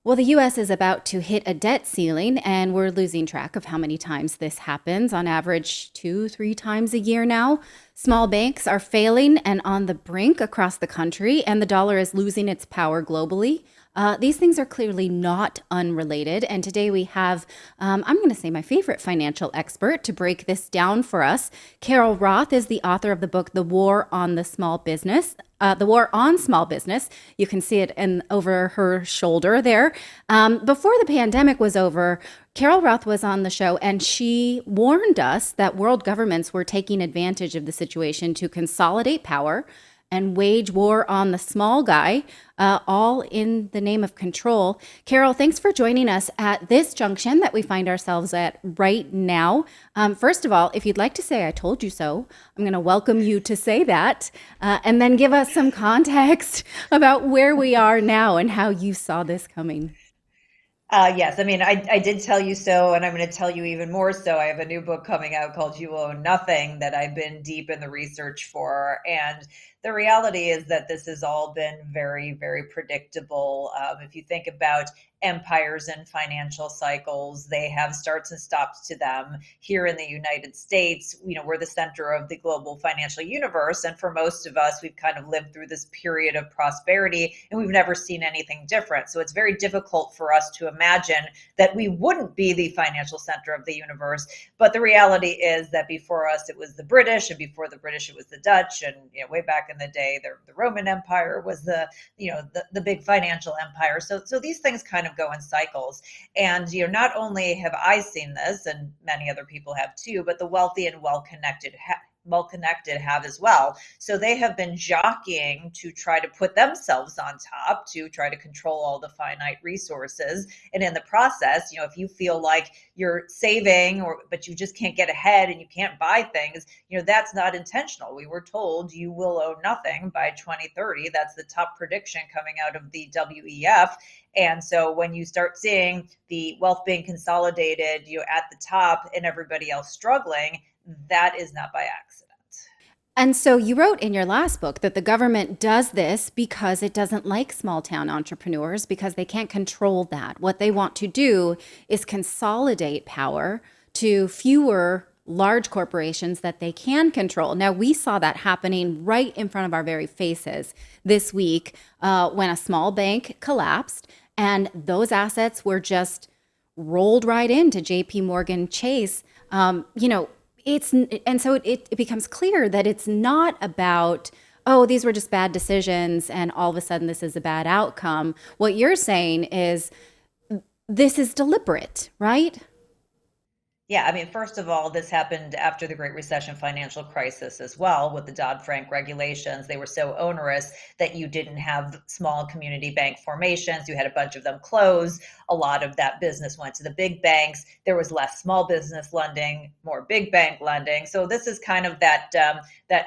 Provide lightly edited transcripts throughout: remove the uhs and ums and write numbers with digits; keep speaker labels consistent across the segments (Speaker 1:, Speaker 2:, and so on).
Speaker 1: Well, the US is about to hit a debt ceiling, and we're losing track of how many times this happens. On average, two, three times a year now. Small banks are failing and on the brink across the country, and the dollar is losing its power globally. These things are clearly not unrelated. And today we have, I'm going to say, my favorite financial expert to break this down for us. Carol Roth is the author of the book, The War on Small Business. You can see it over her shoulder there. Before the pandemic was over, Carol Roth was on the show and she warned us that world governments were taking advantage of the situation to consolidate power and wage war on the small guy, all in the name of control. Carol, thanks for joining us at this junction that we find ourselves at right now. First of all, if you'd like to say I told you so, I'm going to welcome you to say that, and then give us some context about where we are now and how you saw this coming.
Speaker 2: Yes, I mean, I did tell you so, and I'm going to tell you even more so. I have a new book coming out called You Own Nothing that I've been deep in the research for. And the reality is that this has all been very, very predictable. If you think about empires and financial cycles, they have starts and stops to them. Here in the United States, we're the center of the global financial universe. And for most of us, we've kind of lived through this period of prosperity and we've never seen anything different. So it's very difficult for us to imagine that we wouldn't be the financial center of the universe. But the reality is that before us, it was the British, and before the British, it was the Dutch. And way back in the day, the Roman Empire was the big financial empire. So these things kind of go in cycles. And not only have I seen this, and many other people have too, but the wealthy and well-connected have as well. So they have been jockeying to try to put themselves on top, to try to control all the finite resources. And in the process, if you feel like you're saving but you just can't get ahead and you can't buy things, that's not intentional. We were told you will own nothing by 2030. That's the top prediction coming out of the WEF. And so when you start seeing the wealth being consolidated, at the top and everybody else struggling, that is not by accident.
Speaker 1: And so you wrote in your last book that the government does this because it doesn't like small town entrepreneurs, because they can't control that. What they want to do is consolidate power to fewer large corporations that they can control. Now, we saw that happening right in front of our very faces this week when a small bank collapsed and those assets were just rolled right into JP Morgan Chase. It becomes clear that it's not about, oh, these were just bad decisions and all of a sudden this is a bad outcome. What you're saying is this is deliberate, right?
Speaker 2: Yeah, I mean, first of all, this happened after the Great Recession financial crisis as well, with the Dodd-Frank regulations. They were so onerous that you didn't have small community bank formations. You had a bunch of them close. A lot of that business went to the big banks. There was less small business lending, more big bank lending. So this is kind of that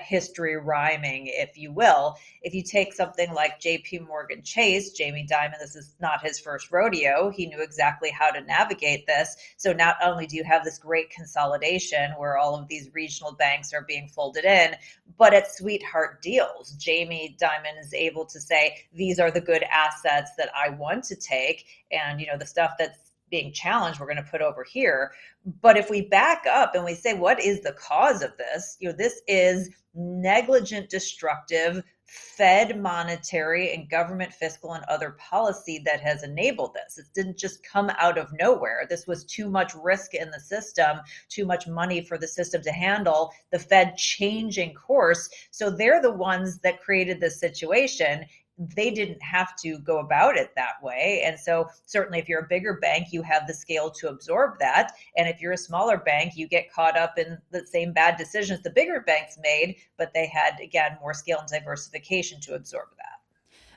Speaker 2: history rhyming, if you will. If you take something like JP Morgan Chase, Jamie Dimon, this is not his first rodeo. He knew exactly how to navigate this. So not only do you have this great consolidation where all of these regional banks are being folded in, but at sweetheart deals, Jamie Dimon is able to say, these are the good assets that I want to take. And, the stuff that's being challenged, we're going to put over here. But if we back up and we say, what is the cause of this? This is negligent, destructive Fed monetary and government fiscal and other policy that has enabled this. It didn't just come out of nowhere. This was too much risk in the system, too much money for the system to handle, the Fed changing course. So they're the ones that created this situation. They didn't have to go about it that way. And so certainly if you're a bigger bank, you have the scale to absorb that. And if you're a smaller bank, you get caught up in the same bad decisions the bigger banks made, but they had, again, more scale and diversification to absorb that.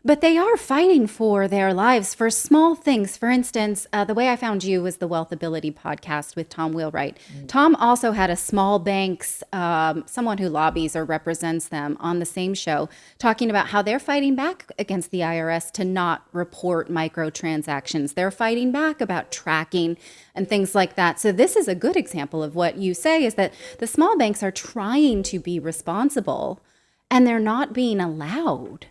Speaker 1: But they are fighting for their lives for small things. For instance, the way I found you was the Wealth Ability podcast with Tom Wheelwright. Tom also had a small bank's, someone who lobbies or represents them on the same show, talking about how they're fighting back against the IRS to not report microtransactions. They're fighting back about tracking and things like that. So this is a good example of what you say, is that the small banks are trying to be responsible and they're not being allowed.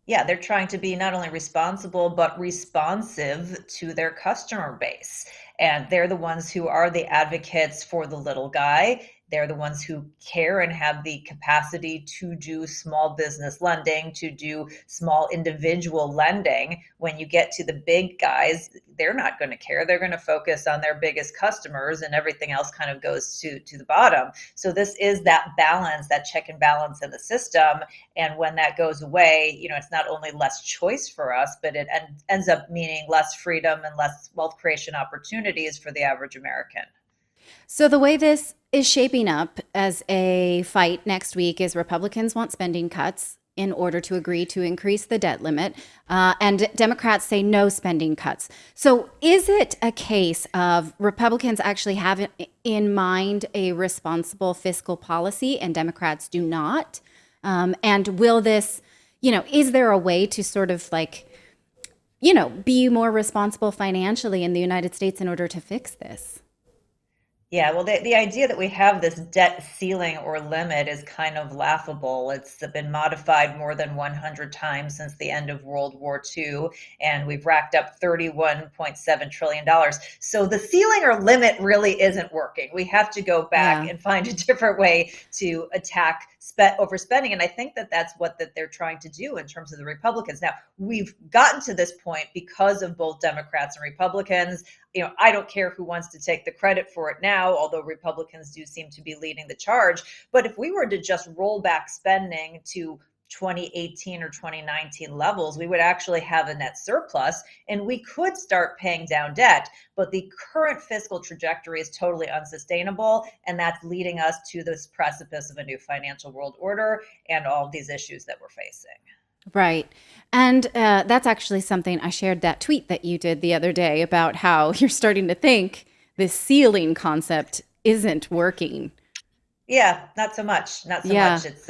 Speaker 2: Yeah, they're trying to be not only responsible, but responsive to their customer base. And they're the ones who are the advocates for the little guy. They're the ones who care and have the capacity to do small business lending, to do small individual lending. When you get to the big guys, they're not going to care. They're going to focus on their biggest customers, and everything else kind of goes to the bottom. So this is that balance, that check and balance in the system. And when that goes away, it's not only less choice for us, but it ends up meaning less freedom and less wealth creation opportunities for the average American.
Speaker 1: So the way this is shaping up as a fight next week is Republicans want spending cuts in order to agree to increase the debt limit, and Democrats say no spending cuts. So is it a case of Republicans actually have in mind a responsible fiscal policy and Democrats do not? And will this, is there a way to sort of be more responsible financially in the United States in order to fix this?
Speaker 2: Yeah, well, the idea that we have this debt ceiling or limit is kind of laughable. It's been modified more than 100 times since the end of World War II, and we've racked up $31.7 trillion. So the ceiling or limit really isn't working. We have to go back and find a different way to attack overspending. And I think that that's what they're trying to do in terms of the Republicans. Now, we've gotten to this point because of both Democrats and Republicans. I don't care who wants to take the credit for it now, although Republicans do seem to be leading the charge. But if we were to just roll back spending to 2018 or 2019 levels, we would actually have a net surplus and we could start paying down debt. But the current fiscal trajectory is totally unsustainable. And that's leading us to this precipice of a new financial world order and all of these issues that we're facing.
Speaker 1: Right. And that's actually something I shared that tweet that you did the other day about how you're starting to think this ceiling concept isn't working.
Speaker 2: Yeah, not so much. Not so much. It's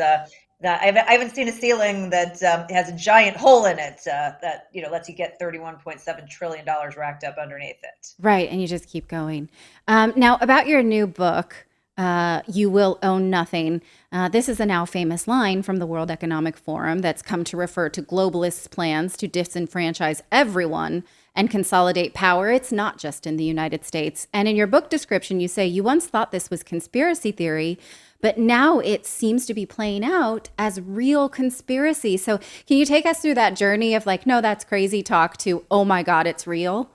Speaker 2: I haven't seen a ceiling that has a giant hole in it that lets you get $31.7 trillion racked up underneath it.
Speaker 1: Right. And you just keep going. Now, about your new book, You Will Own Nothing. This is a now famous line from the World Economic Forum that's come to refer to globalists' plans to disenfranchise everyone and consolidate power. It's not just in the United States. And in your book description, you say you once thought this was conspiracy theory, but now it seems to be playing out as real conspiracy. So can you take us through that journey of no, that's crazy talk to, oh my God, it's real?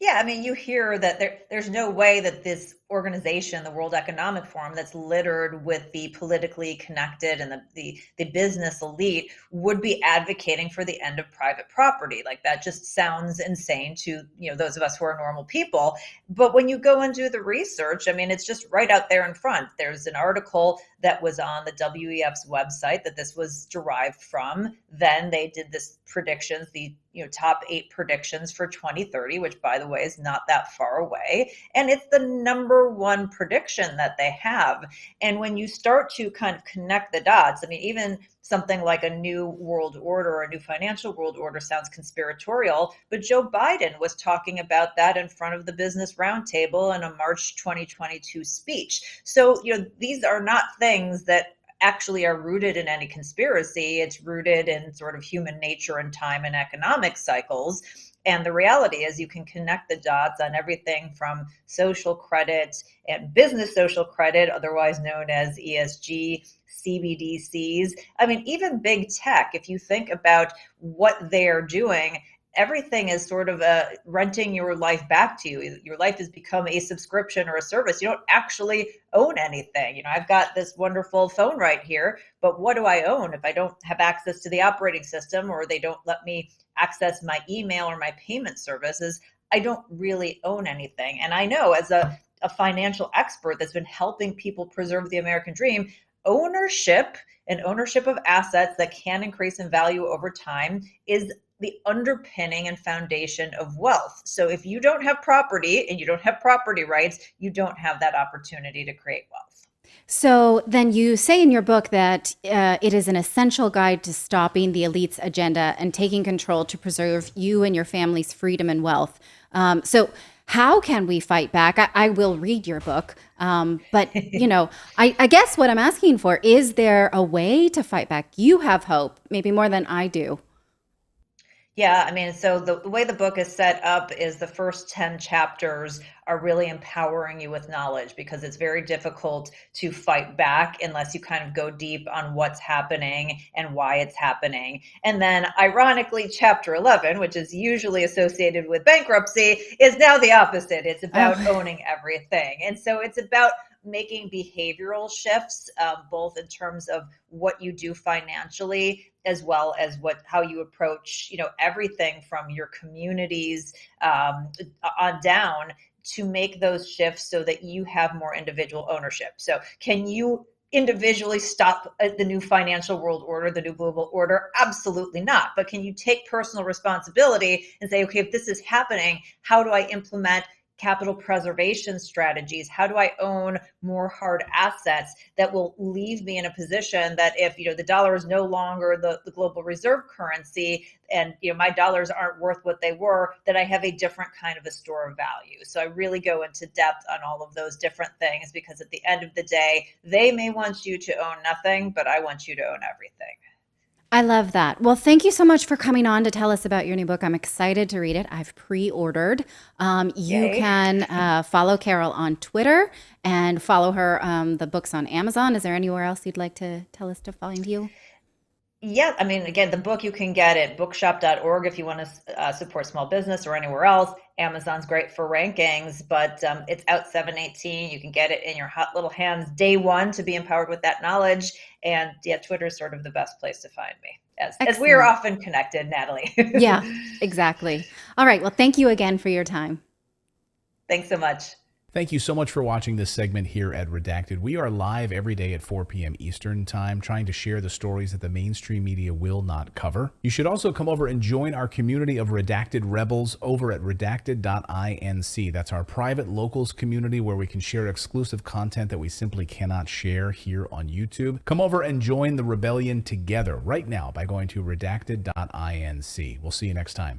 Speaker 2: Yeah, I mean, you hear that there's no way that this organization, the World Economic Forum, that's littered with the politically connected and the business elite would be advocating for the end of private property. Like that just sounds insane to, those of us who are normal people. But when you go and do the research, I mean, it's just right out there in front. There's an article that was on the WEF's website that this was derived from. Then they did this predictions, the top 8 predictions for 2030, which by the way is not that far away. And it's the number one prediction that they have. And when you start to kind of connect the dots, I mean, even something like a new world order or a new financial world order sounds conspiratorial, but Joe Biden was talking about that in front of the Business Roundtable in a March 2022 speech. So, these are not things that actually are rooted in any conspiracy. It's rooted in sort of human nature and time and economic cycles. And the reality is you can connect the dots on everything from social credit and business social credit, otherwise known as ESG, CBDCs. I mean, even big tech, if you think about what they're doing, everything is sort of renting your life back to you. Your life has become a subscription or a service. You don't actually own anything. I've got this wonderful phone right here, but what do I own if I don't have access to the operating system or they don't let me access my email or my payment services? I don't really own anything. And I know as a financial expert that's been helping people preserve the American dream, ownership and ownership of assets that can increase in value over time is the underpinning and foundation of wealth. So if you don't have property and you don't have property rights, you don't have that opportunity to create wealth.
Speaker 1: So then you say in your book that it is an essential guide to stopping the elite's agenda and taking control to preserve you and your family's freedom and wealth. So how can we fight back? I will read your book. But, I guess what I'm asking for, is there a way to fight back? You have hope, maybe more than I do.
Speaker 2: Yeah, I mean, so the way the book is set up is the first 10 chapters are really empowering you with knowledge, because it's very difficult to fight back unless you kind of go deep on what's happening and why it's happening. And then, ironically, chapter 11, which is usually associated with bankruptcy, is now the opposite. It's about
Speaker 1: Oh,
Speaker 2: owning everything. And so it's about making behavioral shifts, both in terms of what you do financially, as well as how you approach, everything from your communities on down, to make those shifts so that you have more individual ownership. So can you individually stop the new financial world order, the new global order? Absolutely not. But can you take personal responsibility and say, okay, if this is happening, how do I implement capital preservation strategies? How do I own more hard assets that will leave me in a position that if, the dollar is no longer the global reserve currency, and my dollars aren't worth what they were, that I have a different kind of a store of value. So I really go into depth on all of those different things, because at the end of the day, they may want you to own nothing, but I want you to own everything.
Speaker 1: I love that. Well, thank you so much for coming on to tell us about your new book. I'm excited to read it. I've pre-ordered. You
Speaker 2: Yay.
Speaker 1: can follow Carol on Twitter and follow her the books on Amazon. Is there anywhere else you'd like to tell us to find you?
Speaker 2: Yeah, I mean, again, the book you can get at bookshop.org if you want to support small business, or anywhere else. Amazon's great for rankings, but it's out 7/18. You can get it in your hot little hands day one to be empowered with that knowledge. And yeah, Twitter is sort of the best place to find me, as we are
Speaker 1: Excellent.
Speaker 2: often connected, Natalie.
Speaker 1: Yeah, exactly. All right. Well, thank you again for your time.
Speaker 2: Thanks so much.
Speaker 3: Thank you so much for watching this segment here at Redacted. We are live every day at 4 p.m. Eastern Time, trying to share the stories that the mainstream media will not cover. You should also come over and join our community of Redacted Rebels over at redacted.inc. That's our private locals community where we can share exclusive content that we simply cannot share here on YouTube. Come over and join the rebellion together right now by going to redacted.inc. We'll see you next time.